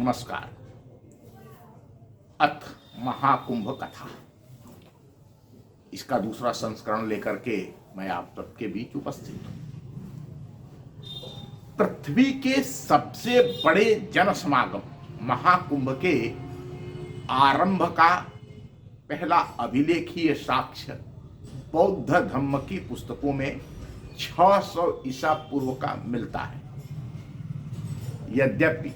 नमस्कार। अथ महाकुंभ कथा, इसका दूसरा संस्करण लेकर के मैं आप सबके बीच उपस्थित हूं। पृथ्वी के सबसे बड़े जन समागम महाकुंभ के आरंभ का पहला अभिलेखीय साक्ष्य बौद्ध धर्म की पुस्तकों में 600 ईसा पूर्व का मिलता है। यद्यपि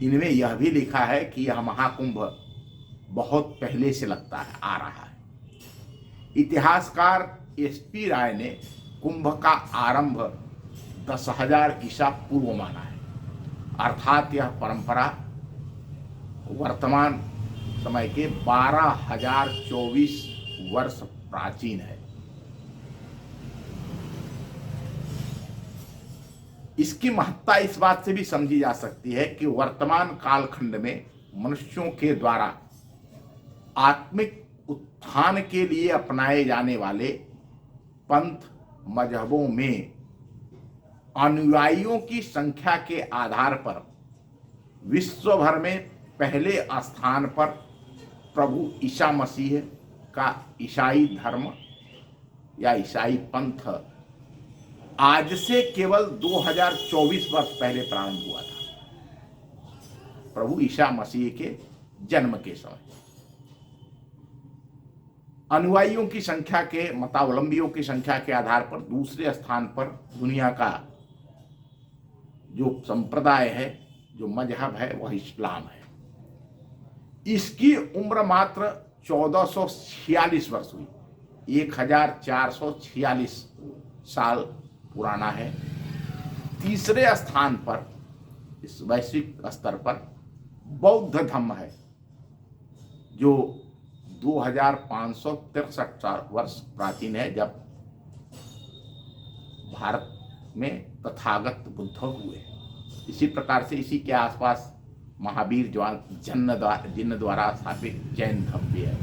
इनमें यह भी लिखा है कि यह महाकुंभ बहुत पहले से लगता है आ रहा है। इतिहासकार एसपी राय ने कुंभ का आरंभ 10,000 ईसा पूर्व माना है, अर्थात यह परंपरा वर्तमान समय के 12,024 वर्ष प्राचीन है। इसकी महत्ता इस बात से भी समझी जा सकती है कि वर्तमान कालखंड में मनुष्यों के द्वारा आत्मिक उत्थान के लिए अपनाए जाने वाले पंथ मजहबों में अनुयायियों की संख्या के आधार पर विश्व भर में पहले स्थान पर प्रभु ईसा मसीह का ईसाई धर्म या ईसाई पंथ आज से केवल 2024 वर्ष पहले प्रारंभ हुआ था, प्रभु ईसा मसीह के जन्म के समय। अनुयायियों की संख्या के, मतावलंबियों की संख्या के आधार पर दूसरे स्थान पर दुनिया का जो संप्रदाय है, जो मजहब है, वह इस्लाम है। इसकी उम्र मात्र 1446 वर्ष हुई, 1446 साल पुराना है। तीसरे स्थान पर इस वैश्विक स्तर पर बौद्ध धर्म है, जो 2563 वर्ष प्राचीन है, जब भारत में तथागत बुद्ध हुए। इसी प्रकार से इसी के आसपास महावीर जिन द्वारा स्थापित जैन धर्म भी है।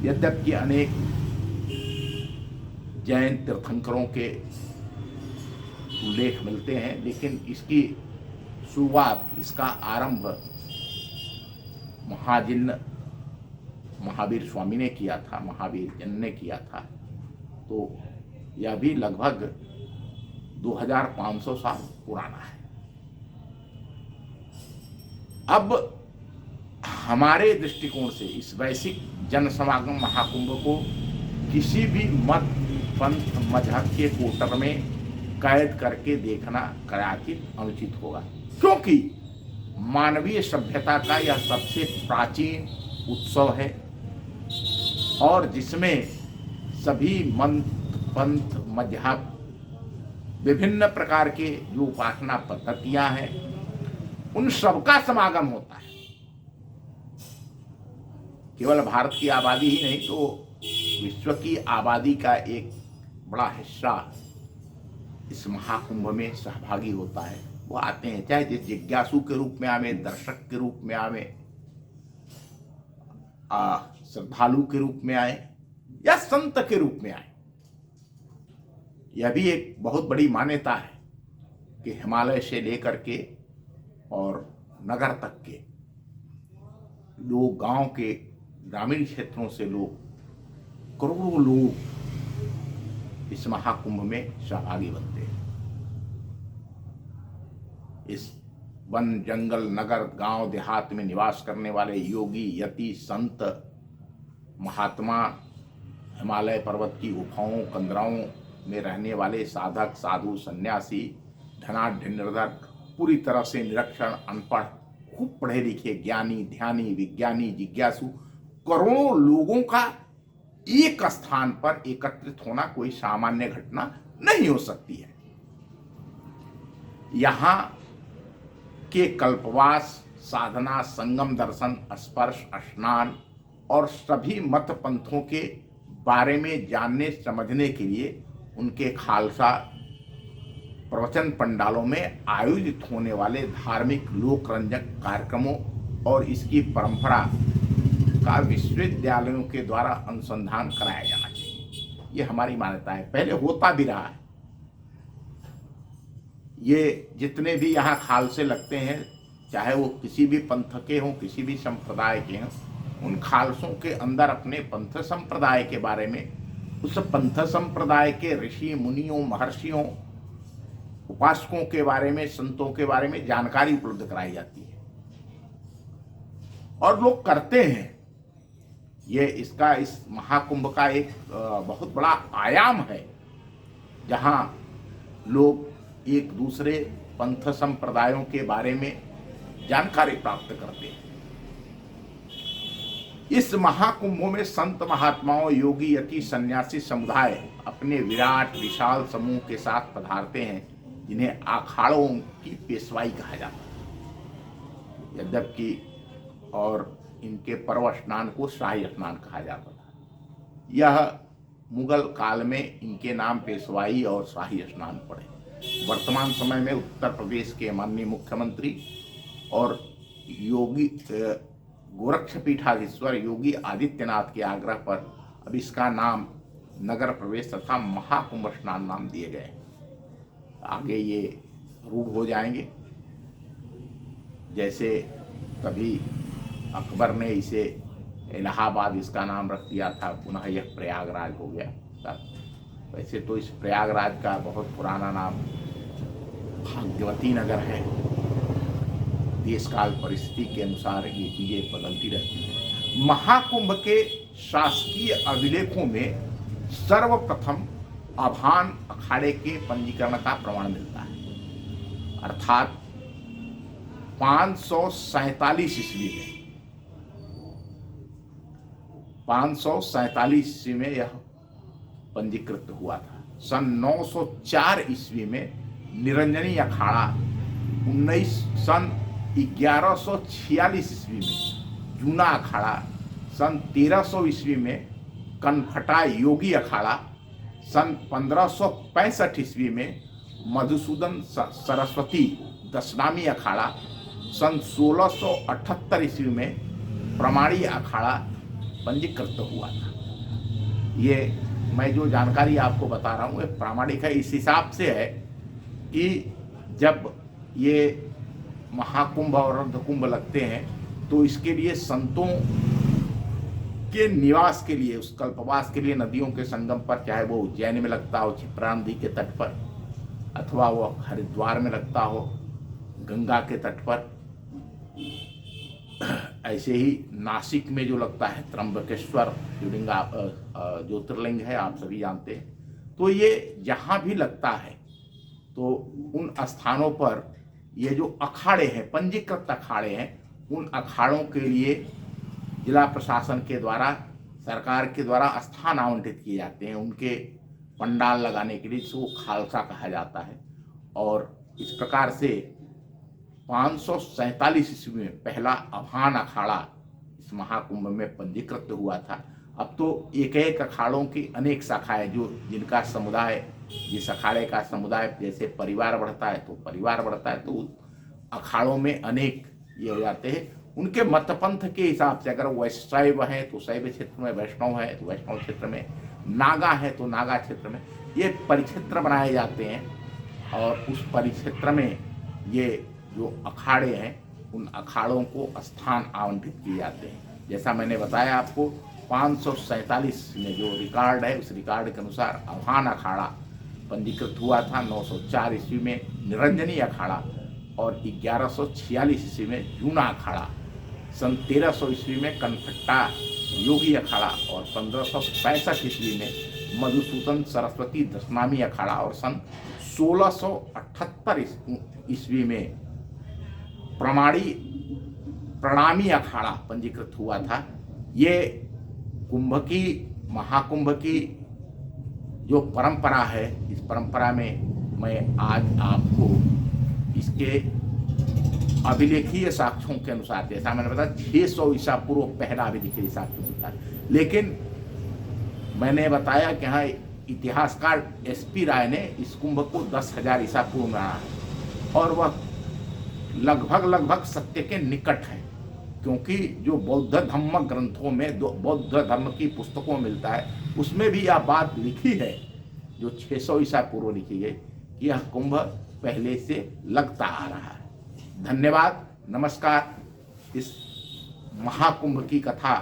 यद्यपि अनेक जैन तीर्थंकरों के उल्लेख मिलते हैं, लेकिन इसकी शुरुआत, इसका आरंभ महावीर स्वामी ने किया था, महावीर जन ने किया था। तो यह भी लगभग 2500 साल पुराना है। अब हमारे दृष्टिकोण से इस वैश्विक जन समागम महाकुंभ को किसी भी मत, पंथ, मजहब के कोटर में कैद करके देखना कदाचित अनुचित होगा, क्योंकि मानवीय सभ्यता का यह सबसे प्राचीन उत्सव है और जिसमें सभी मंथ, पंथ, मजहब, विभिन्न प्रकार के जो उपासना पद्धतियां हैं, उन सबका समागम होता है। केवल भारत की आबादी ही नहीं, तो विश्व की आबादी का एक बड़ा हिस्सा इस महाकुंभ में सहभागी होता है। वो आते हैं, चाहे जिस जिज्ञासु के रूप में आवे, दर्शक के रूप में आवे, श्रद्धालु के रूप में आए या संत के रूप में आए। यह भी एक बहुत बड़ी मान्यता है कि हिमालय से लेकर के और नगर तक के लोग, गांव के ग्रामीण क्षेत्रों से लोग, करोड़ों लोग इस महाकुंभ में सहभागी बनते हैं। इस वन, जंगल, नगर, गांव, देहात में निवास करने वाले योगी, यति, संत, महात्मा, हिमालय पर्वत की गुफाओं, कंदराओं में रहने वाले साधक, साधु, सन्यासी, धनाढ्य, निर्धन, पूरी तरह से निरक्षर, अनपढ़, खूब पढ़े लिखे, ज्ञानी, ध्यानी, विज्ञानी, जिज्ञासु, करोड़ों लोगों का एक स्थान पर एकत्रित होना कोई सामान्य घटना नहीं हो सकती है। यहां के कल्पवास, साधना, संगम दर्शन, स्पर्श, स्नान और सभी मत पंथों के बारे में जानने समझने के लिए उनके खालसा प्रवचन पंडालों में आयोजित होने वाले धार्मिक लोकरंजक कार्यक्रमों और इसकी परंपरा का विश्वविद्यालयों के द्वारा अनुसंधान कराया जाना चाहिए। ये हमारी मान्यता है, पहले होता भी रहा है। ये जितने भी यहाँ खालसे लगते हैं चाहे वो किसी भी पंथ के हों, किसी भी संप्रदाय के हों, उन खालसों के अंदर अपने पंथ संप्रदाय के बारे में, उस पंथ संप्रदाय के ऋषि मुनियों, महर्षियों, उपासकों के बारे में, संतों के बारे में जानकारी उपलब्ध कराई जाती है और लोग करते हैं। ये इसका, इस महाकुंभ का एक बहुत बड़ा आयाम है, जहां लोग एक दूसरे पंथ संप्रदायों के बारे में जानकारी प्राप्त करते हैं। इस महाकुंभ में संत महात्माओं, योगी, यति, सन्यासी समुदाय अपने विराट विशाल समूह के साथ पधारते हैं, जिन्हें अखाड़ों की पेशवाई कहा जाता है। यद्यपि और इनके पर्व स्नान को शाही स्नान कहा जाता था। यह मुगल काल में इनके नाम पेशवाई और शाही स्नान पड़े। वर्तमान समय में उत्तर प्रदेश के माननीय मुख्यमंत्री और योगी गोरक्षपीठाधीश्वर योगी आदित्यनाथ के आग्रह पर अब इसका नाम नगर प्रवेश तथा महाकुंभ स्नान नाम दिए गए। आगे ये रूढ़ हो जाएंगे। जैसे कभी अकबर ने इसे इलाहाबाद इसका नाम रख दिया था, पुनः यह प्रयागराज हो गया था। वैसे तो इस प्रयागराज का बहुत पुराना नाम भाग्यवती नगर है। देश काल परिस्थिति के अनुसार ये चीजें बदलती रहती हैं। महाकुंभ के शासकीय अभिलेखों में सर्वप्रथम अभान अखाड़े के पंजीकरण का प्रमाण मिलता है, अर्थात 547 ईस्वी में 547 ईस्वी में यह पंजीकृत हुआ था। सन 904 ईस्वी में निरंजनी अखाड़ा, सन 1146 ईस्वी में जूना अखाड़ा, सन 1300 ईस्वी में कनफटा योगी अखाड़ा, सन 1565 ईस्वी में मधुसूदन सरस्वती दशनामी अखाड़ा, सन 1678 ईस्वी में प्रमाणी अखाड़ा पंजीकृत हुआ था। ये मैं जो जानकारी आपको बता रहा हूँ, ये प्रामाणिक है। इस हिसाब से है कि जब ये महाकुंभ और अर्धकुंभ लगते हैं तो इसके लिए संतों के निवास के लिए, उस कल्पवास के लिए नदियों के संगम पर, चाहे वो उज्जैन में लगता हो क्षिप्रा नदी के तट पर, अथवा वो हरिद्वार में लगता हो गंगा के तट पर, ऐसे ही नासिक में जो लगता है त्र्यंबकेश्वर ज्योतिर्लिंग है, आप सभी जानते हैं। तो ये जहाँ भी लगता है तो उन स्थानों पर ये जो अखाड़े हैं, पंजीकृत अखाड़े हैं, उन अखाड़ों के लिए जिला प्रशासन के द्वारा, सरकार के द्वारा स्थान आवंटित किए जाते हैं उनके पंडाल लगाने के लिए, जिसको खालसा कहा जाता है। और इस प्रकार से 547 ईस्वी में पहला अभान अखाड़ा इस महाकुंभ में पंजीकृत हुआ था। अब तो एक एक अखाड़ों की अनेक शाखाएं, जो जिनका समुदाय, जिस अखाड़े का समुदाय जैसे परिवार बढ़ता है तो परिवार बढ़ता है, तो अखाड़ों में अनेक ये हो जाते हैं। उनके मतपंथ के हिसाब से, अगर वैशैव है तो शैव क्षेत्र में, वैष्णव है तो वैष्णव क्षेत्र में, नागा है तो नागा क्षेत्र में, ये परिक्षेत्र बनाए जाते हैं। और उस परिक्षेत्र में ये जो अखाड़े हैं, उन अखाड़ों को स्थान आवंटित किए जाते हैं। जैसा मैंने बताया आपको, 547 में जो रिकॉर्ड है, उस रिकॉर्ड के अनुसार अभान अखाड़ा पंजीकृत हुआ था। 904 ईस्वी में निरंजनी अखाड़ा और 1146 ईस्वी में जूना अखाड़ा, सन 1300 ईस्वी में कनफट्टा योगी अखाड़ा और 1565 ईस्वी में मधुसूदन सरस्वती दशनामी अखाड़ा और सन 1678 ईस्वी में प्रणामी अखाड़ा पंजीकृत हुआ था। ये कुंभ की, महाकुंभ की जो परंपरा है, इस परंपरा में मैं आज आपको इसके अभिलेखीय साक्ष्यों के अनुसार, जैसा मैंने बताया 600 ईसा पूर्व पहला अभिलेखीय साक्ष्य मिलता है। लेकिन मैंने बताया कि हाँ, इतिहासकार एसपी राय ने इस कुंभ को 10,000 ईसा पूर्व में आना है, और वह लगभग सत्य के निकट है, क्योंकि जो बौद्ध धम्म ग्रंथों में, बौद्ध धर्म की पुस्तकों में मिलता है, उसमें भी यह बात लिखी है, जो 600 ईसा पूर्व लिखी गई, कि यह कुंभ पहले से लगता आ रहा है। धन्यवाद। नमस्कार। इस महाकुंभ की कथा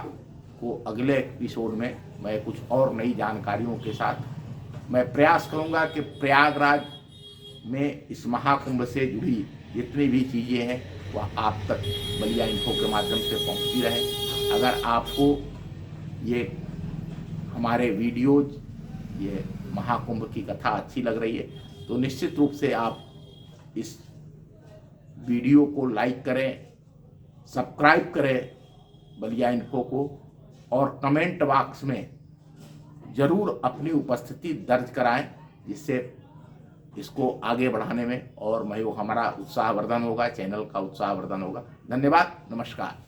को अगले एपिसोड में मैं कुछ और नई जानकारियों के साथ मैं प्रयास करूंगा कि प्रयागराज में इस महाकुंभ से जुड़ी जितनी भी चीज़ें हैं वह आप तक बलिया इन्फो के माध्यम से पहुंचती रहे। अगर आपको ये हमारे वीडियोज, ये महाकुंभ की कथा अच्छी लग रही है तो निश्चित रूप से आप इस वीडियो को लाइक करें, सब्सक्राइब करें बलिया इन्फो को, और कमेंट बॉक्स में ज़रूर अपनी उपस्थिति दर्ज कराएं, जिससे इसको आगे बढ़ाने में और हमारा उत्साहवर्धन होगा, चैनल का उत्साहवर्धन होगा। धन्यवाद, नमस्कार।